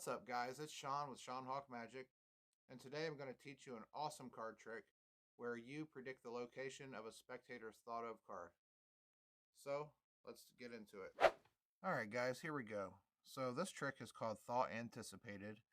What's up, guys? It's Sean with Sean Hawk Magic, and today I'm going to teach you an awesome card trick where you predict the location of a spectator's thought of card. So, let's get into it. Alright, guys, here we go. So, this trick is called Thought Anticipated,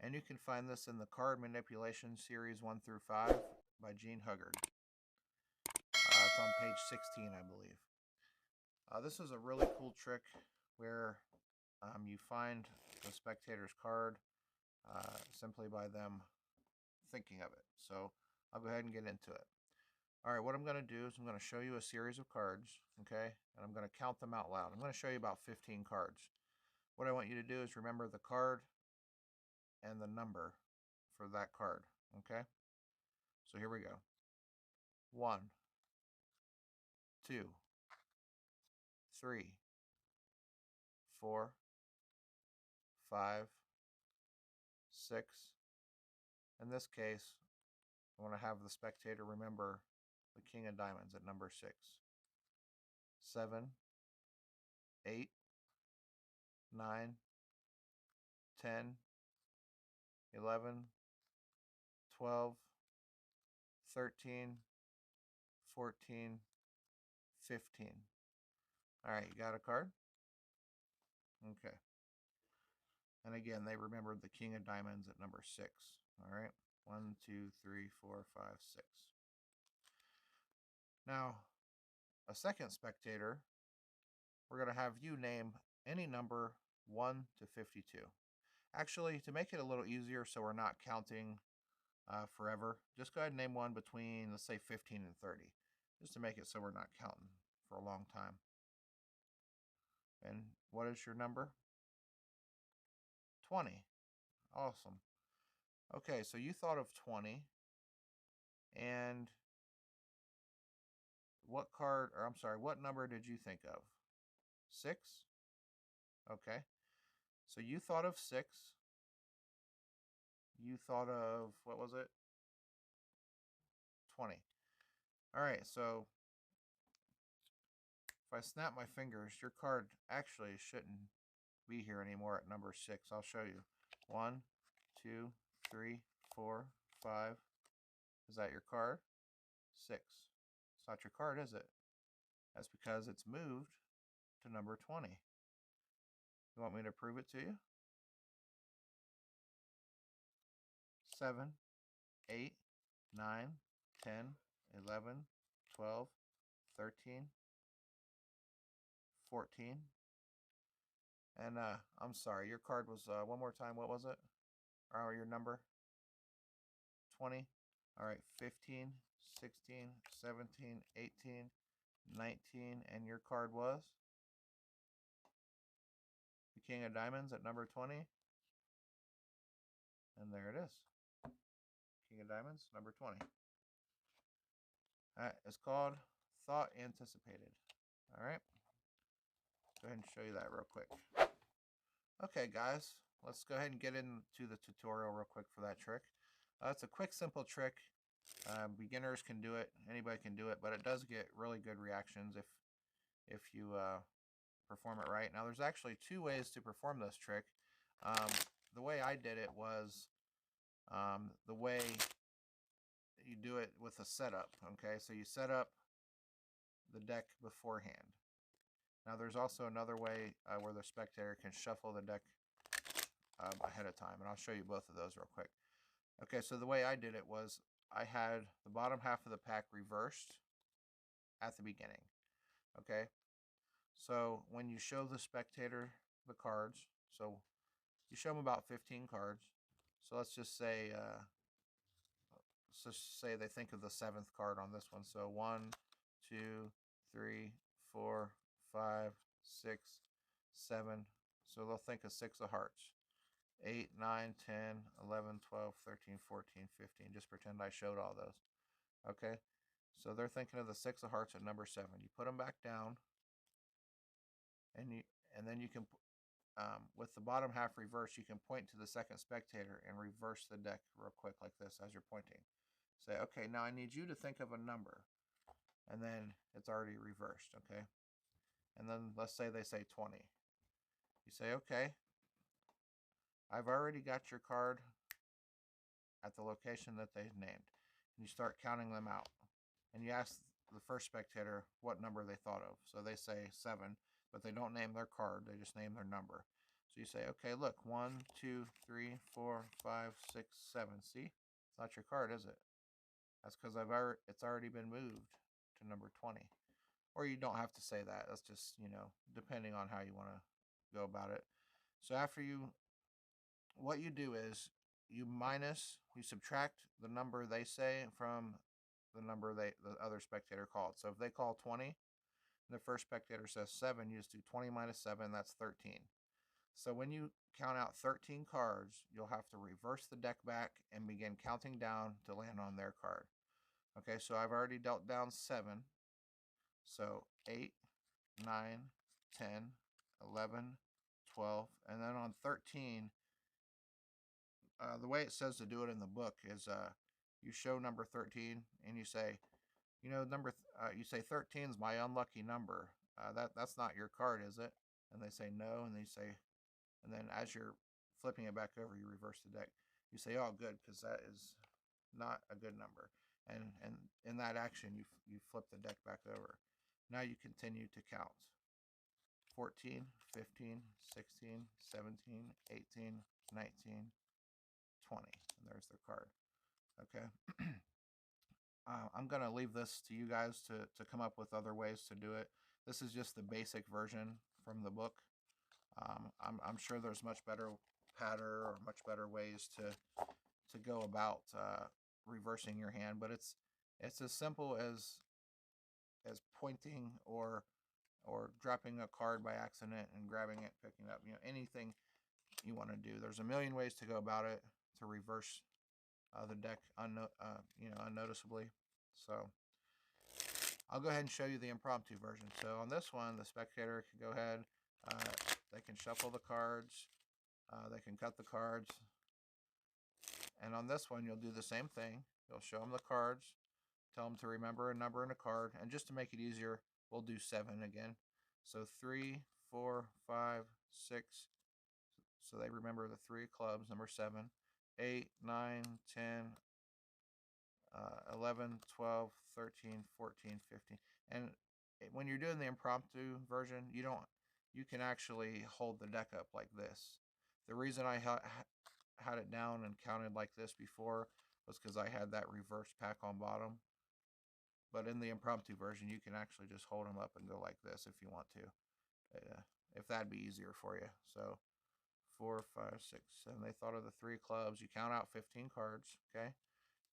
and you can find this in the Card Manipulation Series 1 through 5 by Gene Huggard. It's on page 16, I believe. This is a really cool trick where you find the spectator's card simply by them thinking of it. So I'll go ahead and get into it. All right, what I'm going to do is I'm going to show you a series of cards, okay? And I'm going to count them out loud. I'm going to show you about 15 cards. What I want you to do is remember the card and the number for that card, okay? So here we go. 1, 2, 3, 4, 5, 6. In this case, I want to have the spectator remember the King of Diamonds at number 6. 7, 8, 9, 10, 11, 12, 13, 14, 15. All right, you got a card? Okay. And again, they remembered the King of Diamonds at number 6. All right. 1, 2, 3, 4, 5, 6. Now, a second spectator, we're going to have you name any number 1 to 52. Actually, to make it a little easier so we're not counting forever, just go ahead and name one between, let's say, 15 and 30, just to make it so we're not counting for a long time. And what is your number? 20. Awesome. Okay, so you thought of 20, and what card, or I'm sorry, what number did you think of? 6? Okay. So you thought of 6. You thought of, what was it? 20. All right, so if I snap my fingers, your card actually shouldn't be here anymore at number 6. I'll show you. 1, 2, 3, 4, 5. Is that your card? 6. It's not your card, is it? That's because it's moved to number 20. You want me to prove it to you? 7, 8, 9, 10, 11, 12, 13, 14. And I'm sorry, your card was, one more time, what was it? Or your number? 20. All right, 15, 16, 17, 18, 19, and your card was? The King of Diamonds at number 20. And there it is. King of Diamonds, number 20. That is called Thought Anticipated. All right. Go ahead and show you that real quick. Okay, guys, let's go ahead and get into the tutorial real quick for that trick. It's a quick, simple trick. Beginners can do it. Anybody can do it, but it does get really good reactions if you perform it right. Now, there's actually 2 ways to perform this trick. The way I did it was the way you do it with a setup. Okay, so you set up the deck beforehand. Now, there's also another way where the spectator can shuffle the deck ahead of time, and I'll show you both of those real quick. Okay, so the way I did it was I had the bottom half of the pack reversed at the beginning. Okay, so when you show the spectator the cards, so you show them about 15 cards. So let's just say they think of the 7th card on this one. So 1, 2, 3, 4, 5, 6, 7. So they'll think of 6 of hearts. 8, 9, 10, 11, 12, 13, 14, 15. Just pretend I showed all those. Okay? So they're thinking of the 6 of hearts at number 7. You put them back down, and then you can, with the bottom half reversed, you can point to the second spectator and reverse the deck real quick like this as you're pointing. Say, okay, now I need you to think of a number. And then it's already reversed, okay? And then let's say they say 20. You say, okay, I've already got your card at the location that they've named. And you start counting them out. And you ask the first spectator what number they thought of. So they say 7, but they don't name their card. They just name their number. So you say, okay, look, 1, 2, 3, 4, 5, 6, 7. See? It's not your card, is it? That's because it's already been moved to number 20. Or you don't have to say that. That's just, depending on how you want to go about it. So what you do is you subtract the number they say from the number the other spectator called. So if they call 20, and the first spectator says 7, you just do 20 minus 7, that's 13. So when you count out 13 cards, you'll have to reverse the deck back and begin counting down to land on their card. Okay, so I've already dealt down 7. So 8, 9, 10, 11, 12, and then on 13, the way it says to do it in the book is you show number 13 and you say, you say 13 is my unlucky number. That's not your card, is it? And they say no, and and then as you're flipping it back over, you reverse the deck. You say, oh, good, because that is not a good number. And in that action, you flip the deck back over. Now you continue to count. 14, 15, 16, 17, 18, 19, 20. And there's their card. Okay. I'm going to leave this to you guys to come up with other ways to do it. This is just the basic version from the book. I'm sure there's much better pattern or much better ways to go about reversing your hand, but it's as simple as pointing or dropping a card by accident and grabbing it, picking up, anything you want to do. There's a million ways to go about it to reverse the deck unnoticeably. So I'll go ahead and show you the impromptu version. So on this one, the spectator can go ahead, they can shuffle the cards, they can cut the cards, and on this one you'll do the same thing. You'll show them the cards, tell them to remember a number in a card, and just to make it easier, we'll do 7 again. So 3, 4, 5, 6, so they remember the 3 clubs, number 7, 8, 9, 10, 11, 12, 13, 14, 15. And when you're doing the impromptu version, you can actually hold the deck up like this. The reason I had it down and counted like this before was because I had that reverse pack on bottom. But in the impromptu version, you can actually just hold them up and go like this if you want to, if that'd be easier for you. So 4, 5, 6, 7. They thought of the 3 clubs. You count out 15 cards, okay?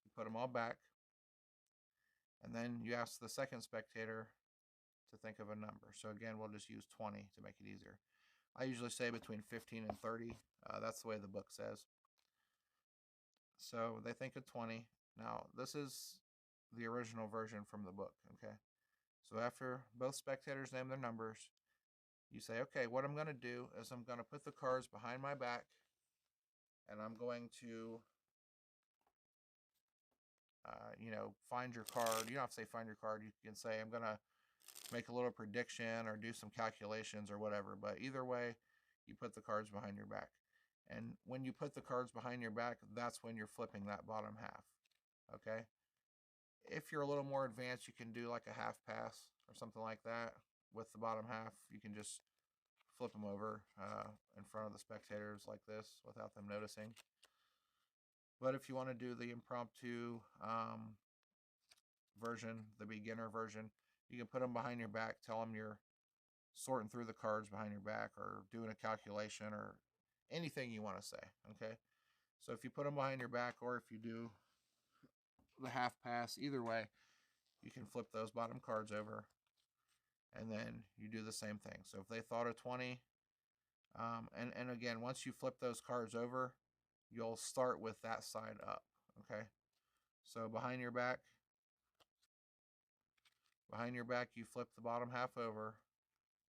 You put them all back. And then you ask the second spectator to think of a number. So again, we'll just use 20 to make it easier. I usually say between 15 and 30. That's the way the book says. So they think of 20. Now, this is the original version from the book, okay? So after both spectators name their numbers, you say, okay, what I'm going to do is I'm going to put the cards behind my back, and I'm going to, find your card. You don't have to say find your card. You can say I'm going to make a little prediction or do some calculations or whatever. But either way, you put the cards behind your back. And when you put the cards behind your back, that's when you're flipping that bottom half, okay? If you're a little more advanced, you can do like a half pass or something like that with the bottom half. You can just flip them over in front of the spectators like this without them noticing. But if you want to do the impromptu version, the beginner version, you can put them behind your back, tell them you're sorting through the cards behind your back or doing a calculation or anything you want to say, okay? So if you put them behind your back or if you do the half pass, either way, you can flip those bottom cards over and then you do the same thing. So if they thought of 20, and again, once you flip those cards over, you'll start with that side up, okay? So behind your back, you flip the bottom half over,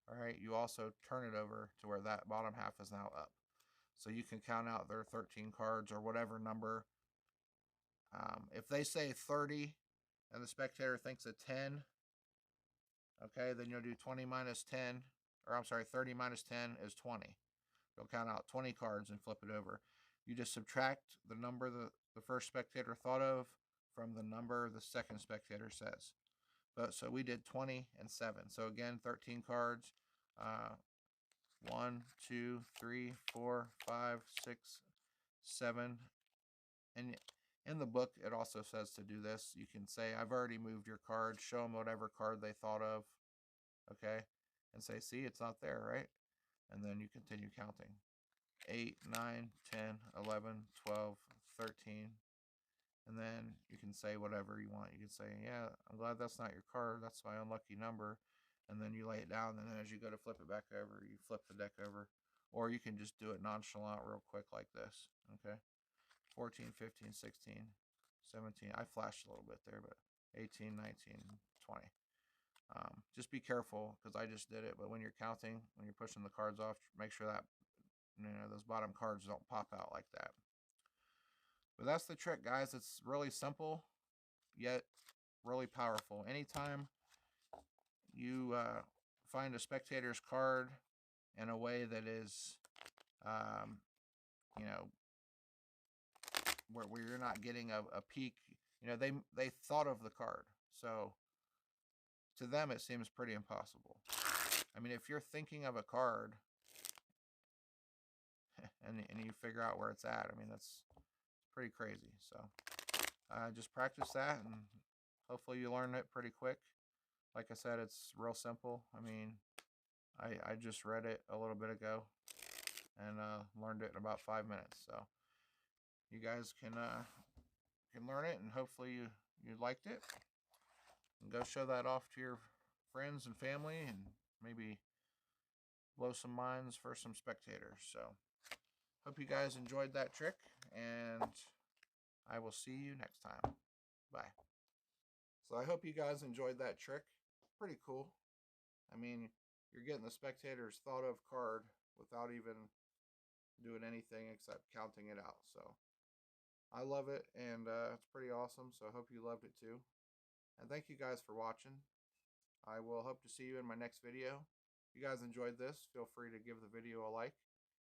all right? You also turn it over to where that bottom half is now up. So you can count out their 13 cards or whatever number. If they say 30 and the spectator thinks of 10, okay, then you'll do 20 minus 10, or I'm sorry, 30 minus 10 is 20. You'll count out 20 cards and flip it over. You just subtract the number the first spectator thought of from the number the second spectator says. So we did 20 and 7. So again, 13 cards. 1, 2, 3, 4, 5, 6, 7. And in the book, it also says to do this. You can say, I've already moved your card. Show them whatever card they thought of. Okay? And say, see, it's not there, right? And then you continue counting. 8, 9, 10, 11, 12, 13. And then you can say whatever you want. You can say, yeah, I'm glad that's not your card. That's my unlucky number. And then you lay it down. And then as you go to flip it back over, you flip the deck over. Or you can just do it nonchalant real quick like this. Okay? 14, 15, 16, 17. I flashed a little bit there, but 18, 19, 20. Just be careful because I just did it. But when you're counting, when you're pushing the cards off, make sure that those bottom cards don't pop out like that. But that's the trick, guys. It's really simple, yet really powerful. Anytime you find a spectator's card in a way that is, where you're not getting a peek, they thought of the card. So to them, it seems pretty impossible. I mean, if you're thinking of a card and you figure out where it's at, I mean, that's pretty crazy. So just practice that, and hopefully you learn it pretty quick. Like I said, it's real simple. I mean, I just read it a little bit ago and learned it in about 5 minutes. So you guys can learn it, and hopefully you liked it. And go show that off to your friends and family, and maybe blow some minds for some spectators. So hope you guys enjoyed that trick, and I will see you next time. Bye. So I hope you guys enjoyed that trick. Pretty cool. I mean, you're getting the spectator's thought of card without even doing anything except counting it out. So I love it, and it's pretty awesome. So I hope you loved it too. And thank you guys for watching. I will hope to see you in my next video. If you guys enjoyed this, feel free to give the video a like.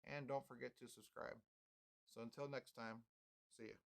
And don't forget to subscribe. So until next time, see ya.